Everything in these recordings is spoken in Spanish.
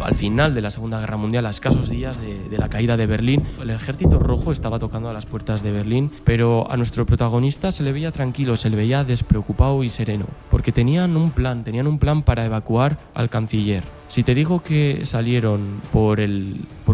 Al final de la Segunda Guerra Mundial, a escasos días de la caída de Berlín, el Ejército Rojo estaba tocando a las puertas de Berlín, pero a nuestro protagonista se le veía tranquilo, se le veía despreocupado y sereno, porque tenían un plan para evacuar al canciller. Si te digo que salieron por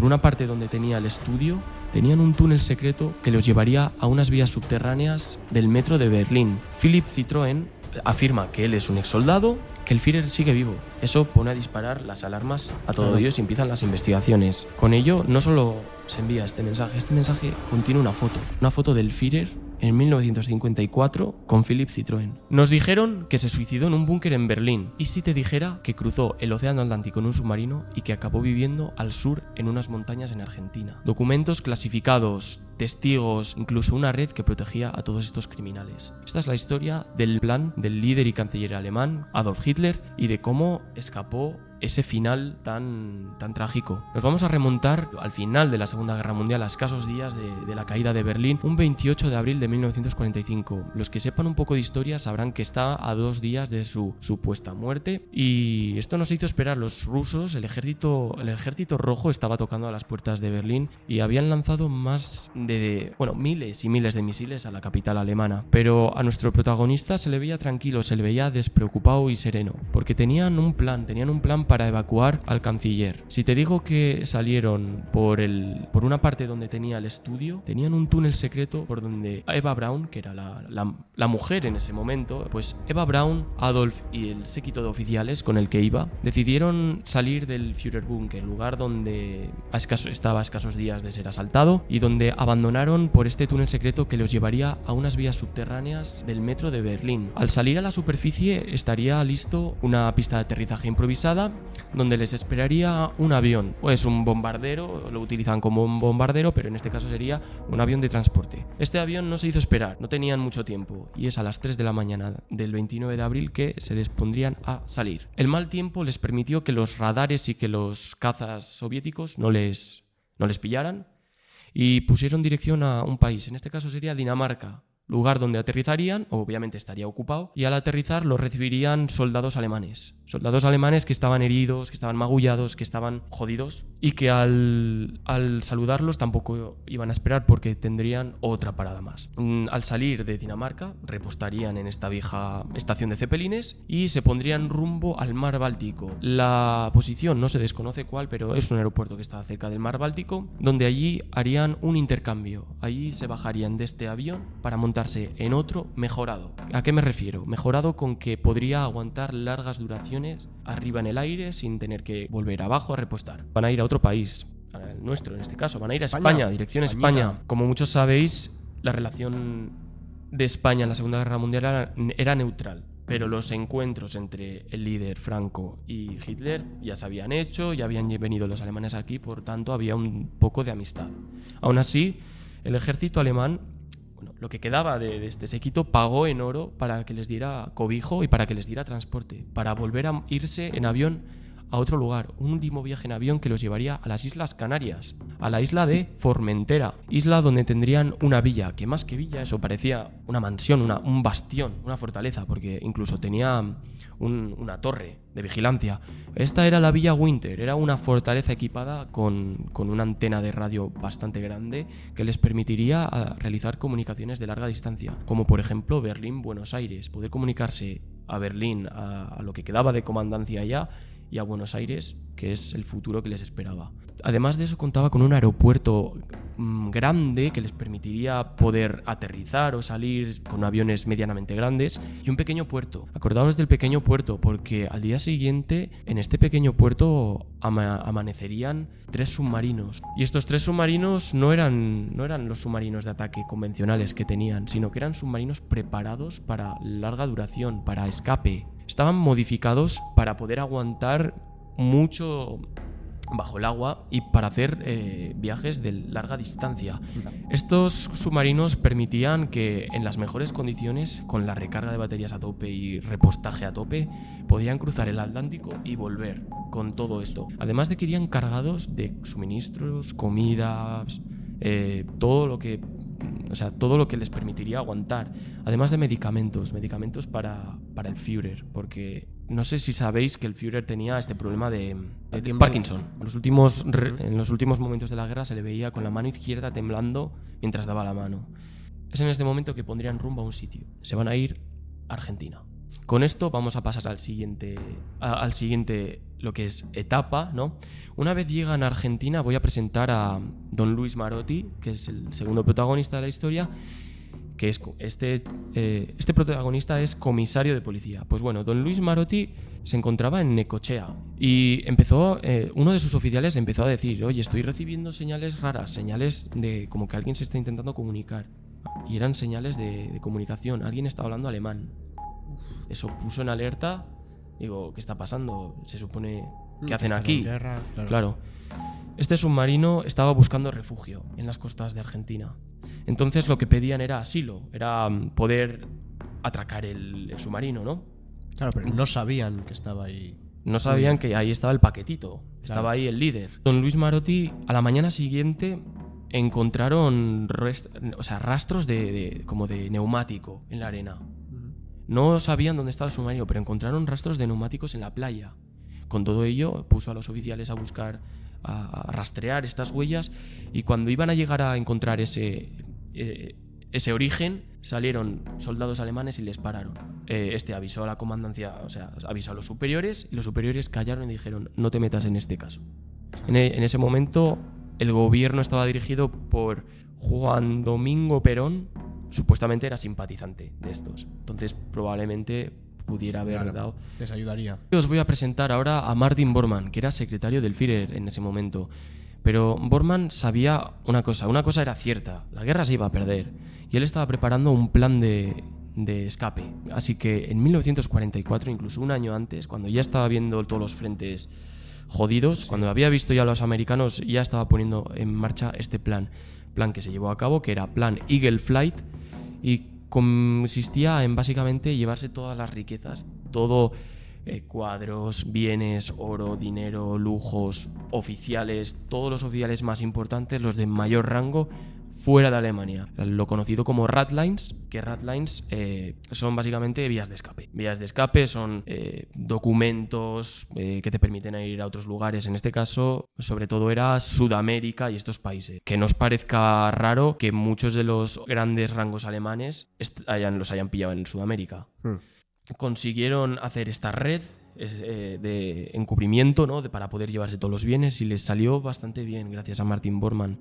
una parte donde tenía el estudio, tenían un túnel secreto que los llevaría a unas vías subterráneas del metro de Berlín. Philipp Citroën afirma que él es un exsoldado, que el Führer sigue vivo. Eso pone a disparar las alarmas a todo Dios y empiezan las investigaciones. Con ello, no solo se envía este mensaje contiene una foto del Führer en 1954 con Philipp Citroën. Nos dijeron que se suicidó en un búnker en Berlín. ¿Y si te dijera que cruzó el Océano Atlántico en un submarino y que acabó viviendo al sur en unas montañas en Argentina? Documentos clasificados, testigos, incluso una red que protegía a todos estos criminales. Esta es la historia del plan del líder y canciller alemán Adolf Hitler y de cómo escapó ese final tan trágico. Nos vamos a remontar al final de la Segunda Guerra Mundial, a escasos días de la caída de Berlín, un 28 de abril de 1945. Los que sepan un poco de historia sabrán que está a 2 días de su supuesta muerte, y esto nos hizo esperar. Los rusos, el ejército rojo estaba tocando a las puertas de Berlín y habían lanzado más de miles y miles de misiles a la capital alemana, pero a nuestro protagonista se le veía tranquilo, se le veía despreocupado y sereno, porque tenían un plan para evacuar al canciller. Si te digo que salieron por una parte donde tenía el estudio, tenían un túnel secreto por donde Eva Braun, que era la mujer en ese momento, pues Eva Braun, Adolf y el séquito de oficiales con el que iba, decidieron salir del Führerbunker, lugar donde estaba a escasos días de ser asaltado, y donde abandonaron por este túnel secreto que los llevaría a unas vías subterráneas del metro de Berlín. Al salir a la superficie estaría listo una pista de aterrizaje improvisada donde les esperaría un avión, pues un bombardero, lo utilizan como un bombardero, pero en este caso sería un avión de transporte. Este avión no se hizo esperar, no tenían mucho tiempo, y es a las 3 de la mañana del 29 de abril que se dispondrían a salir. El mal tiempo les permitió que los radares y que los cazas soviéticos no les pillaran, y pusieron dirección a un país, en este caso sería Dinamarca, lugar donde aterrizarían, obviamente estaría ocupado, y al aterrizar los recibirían soldados alemanes que estaban heridos, que estaban magullados, que estaban jodidos, y que al saludarlos tampoco iban a esperar porque tendrían otra parada más. Al salir de Dinamarca repostarían en esta vieja estación de cepelines y se pondrían rumbo al mar Báltico. La posición no se desconoce cuál, pero es un aeropuerto que está cerca del mar Báltico, donde allí harían un intercambio. Allí se bajarían de este avión para montarse en otro mejorado. ¿A qué me refiero? Mejorado con que podría aguantar largas duraciones arriba en el aire sin tener que volver abajo a repostar. Van a ir a otro país, el nuestro en este caso, van a ir a España, dirección España. Como muchos sabéis, la relación de España en la Segunda Guerra Mundial era neutral, pero los encuentros entre el líder Franco y Hitler ya se habían hecho, ya habían venido los alemanes aquí, por tanto había un poco de amistad. Aún así, el ejército alemán, lo que quedaba de este séquito, pagó en oro para que les diera cobijo y para que les diera transporte, para volver a irse en avión a otro lugar, un último viaje en avión que los llevaría a las Islas Canarias, a la isla de Formentera, isla donde tendrían una villa, que más que villa, eso parecía una mansión, un bastión, una fortaleza, porque incluso tenía una torre de vigilancia. Esta era la Villa Winter, era una fortaleza equipada con una antena de radio bastante grande que les permitiría realizar comunicaciones de larga distancia, como por ejemplo Berlín-Buenos Aires, poder comunicarse a Berlín, a lo que quedaba de comandancia allá, y a Buenos Aires, que es el futuro que les esperaba. Además de eso, contaba con un aeropuerto grande que les permitiría poder aterrizar o salir con aviones medianamente grandes, y un pequeño puerto. Acordaos del pequeño puerto, porque al día siguiente en este pequeño puerto amanecerían 3 submarinos. Y estos 3 submarinos no eran los submarinos de ataque convencionales que tenían, sino que eran submarinos preparados para larga duración, para escape. Estaban modificados para poder aguantar mucho bajo el agua y para hacer viajes de larga distancia. Estos submarinos permitían que en las mejores condiciones, con la recarga de baterías a tope y repostaje a tope, podían cruzar el Atlántico y volver con todo esto. Además de que irían cargados de suministros, comidas, todo lo que les permitiría aguantar, además de medicamentos para el Führer, porque no sé si sabéis que el Führer tenía este problema de Parkinson. En los últimos momentos de la guerra se le veía con la mano izquierda temblando mientras daba la mano. Es en este momento que pondrían rumbo a un sitio. Se van a ir a Argentina. Con esto vamos a pasar al siguiente, lo que es etapa, ¿no? Una vez llegan a Argentina, voy a presentar a don Luis Marotti, que es el segundo protagonista de la historia, que es este protagonista es comisario de policía. Pues bueno, don Luis Marotti se encontraba en Necochea y uno de sus oficiales le empezó a decir: oye, estoy recibiendo señales raras, señales de como que alguien se está intentando comunicar. Y eran señales de comunicación, alguien está hablando alemán. Eso puso en alerta. Digo, ¿qué está pasando? Se supone que hacen aquí. Guerra, claro. Este submarino estaba buscando refugio en las costas de Argentina. Entonces lo que pedían era asilo, era poder atracar el submarino, ¿no? Claro, pero no sabían que estaba ahí. No sabían que ahí estaba el paquetito, estaba ahí el líder. Don Luis Marotti, a la mañana siguiente, encontraron rastros como de neumático en la arena. No sabían dónde estaba el submarino, pero encontraron rastros de neumáticos en la playa. Con todo ello, puso a los oficiales a buscar, a rastrear estas huellas, y cuando iban a llegar a encontrar ese origen, salieron soldados alemanes y les pararon. Avisó a la comandancia, avisó a los superiores, y los superiores callaron y dijeron: no te metas en este caso. En ese momento, el gobierno estaba dirigido por Juan Domingo Perón. Supuestamente era simpatizante de estos, entonces probablemente pudiera haber dado. Les ayudaría. Os voy a presentar ahora a Martin Bormann, que era secretario del Führer en ese momento. Pero Bormann sabía una cosa era cierta: la guerra se iba a perder, y él estaba preparando un plan de escape. Así que en 1944, incluso un año antes, cuando ya estaba viendo todos los frentes jodidos, cuando había visto ya a los americanos, ya estaba poniendo en marcha este plan que se llevó a cabo, que era Plan Eagle Flight, y consistía en básicamente llevarse todas las riquezas, cuadros, bienes, oro, dinero, lujos, oficiales, todos los oficiales más importantes, los de mayor rango, fuera de Alemania. Lo conocido como Ratlines, que Ratlines son básicamente vías de escape. Vías de escape son documentos que te permiten ir a otros lugares. En este caso, sobre todo era Sudamérica y estos países. Que no os parezca raro que muchos de los grandes rangos alemanes los hayan pillado en Sudamérica. Consiguieron hacer esta red de encubrimiento, ¿no? Para poder llevarse todos los bienes, y les salió bastante bien gracias a Martin Bormann.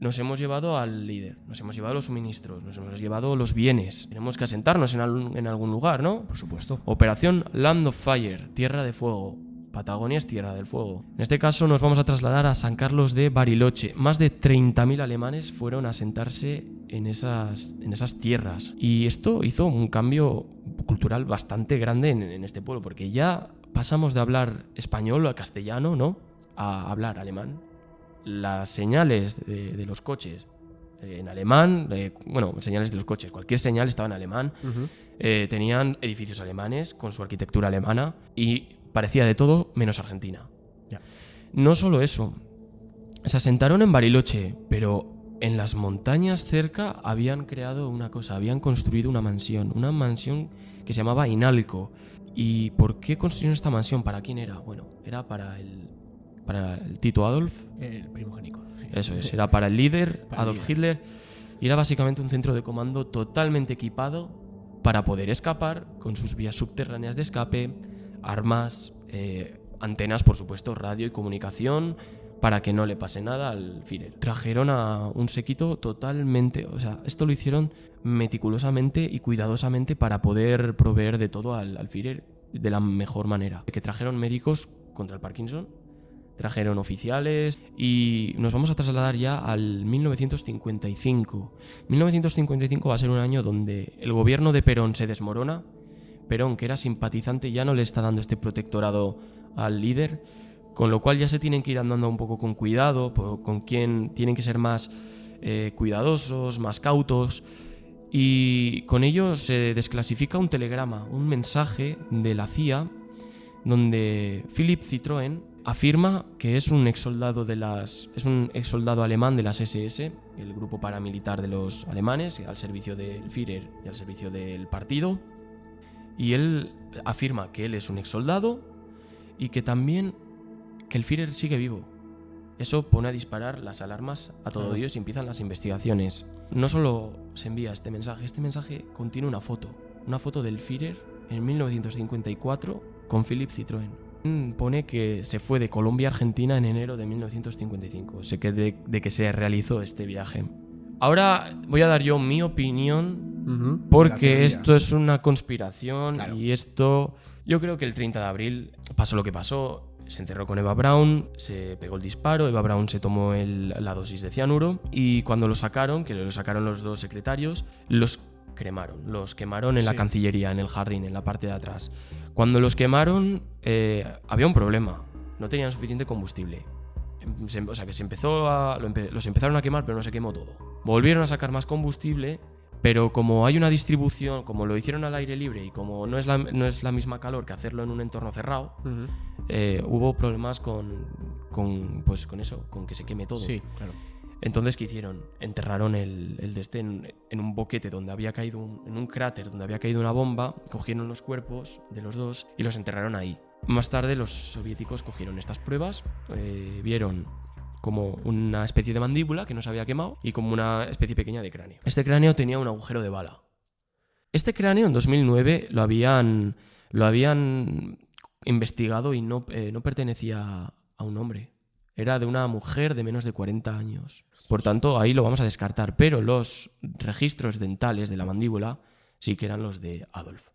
Nos hemos llevado al líder, nos hemos llevado los suministros, nos hemos llevado los bienes. Tenemos que asentarnos en algún lugar, ¿no? Por supuesto. Operación Land of Fire, Tierra de Fuego. Patagonia es Tierra del Fuego. En este caso nos vamos a trasladar a San Carlos de Bariloche. Más de 30.000 alemanes fueron a asentarse en esas tierras. Y esto hizo un cambio cultural bastante grande en este pueblo, porque ya pasamos de hablar español a castellano, ¿no? A hablar alemán. Las señales de los coches en alemán, señales de los coches, cualquier señal estaba en alemán. Tenían edificios alemanes con su arquitectura alemana, y parecía de todo menos Argentina. No solo eso, se asentaron en Bariloche, pero en las montañas cerca habían creado una cosa, habían construido una mansión que se llamaba Inalco. ¿Y por qué construyeron esta mansión? ¿Para quién era? Bueno, era para el Tito Adolf. El primogénico. Eso es, era para el líder, Adolf Hitler, y era básicamente un centro de comando totalmente equipado para poder escapar, con sus vías subterráneas de escape, armas, antenas, por supuesto, radio y comunicación, para que no le pase nada al Führer. Trajeron a un séquito totalmente, esto lo hicieron meticulosamente y cuidadosamente para poder proveer de todo al Führer de la mejor manera. Que trajeron médicos contra el Parkinson, trajeron oficiales, y nos vamos a trasladar ya al 1955. 1955 va a ser un año donde el gobierno de Perón se desmorona. Perón, que era simpatizante, ya no le está dando este protectorado al líder, con lo cual ya se tienen que ir andando un poco con cuidado, con quien tienen que ser más cuidadosos, más cautos, y con ello se desclasifica un telegrama, un mensaje de la CIA, donde Philipp Citroën afirma que es un exsoldado alemán de las SS, el grupo paramilitar de los alemanes, al servicio del Führer y al servicio del partido. Y él afirma que él es un ex soldado y que también que el Führer sigue vivo. Eso pone a disparar las alarmas a todo Dios y empiezan las investigaciones. No solo se envía este mensaje contiene una foto del Führer en 1954 con Philippe Citroën. Pone que se fue de Colombia a Argentina en enero de 1955, o sea que de que se realizó este viaje. Ahora voy a dar yo mi opinión, porque esto es una conspiración, claro. Y esto... Yo creo que el 30 de abril pasó lo que pasó. Se encerró con Eva Braun, se pegó el disparo, Eva Braun se tomó la dosis de cianuro y cuando lo sacaron, que lo sacaron los dos secretarios, los quemaron en la Cancillería, en el jardín, en la parte de atrás. Cuando los quemaron había un problema, no tenían suficiente combustible. O sea que los empezaron a quemar, pero no se quemó todo. Volvieron a sacar más combustible, pero como hay una distribución, como lo hicieron al aire libre y como no es la misma calor que hacerlo en un entorno cerrado, hubo problemas con eso, con que se queme todo. Sí, claro. Entonces, ¿qué hicieron? Enterraron el en un boquete donde había caído en un cráter donde había caído una bomba, cogieron los cuerpos de los dos y los enterraron ahí. Más tarde los soviéticos cogieron estas pruebas, vieron como una especie de mandíbula que no se había quemado y como una especie pequeña de cráneo. Este cráneo tenía un agujero de bala. Este cráneo en 2009 lo habían investigado y no pertenecía a un hombre. Era de una mujer de menos de 40 años. Por tanto, ahí lo vamos a descartar. Pero los registros dentales de la mandíbula sí que eran los de Adolf.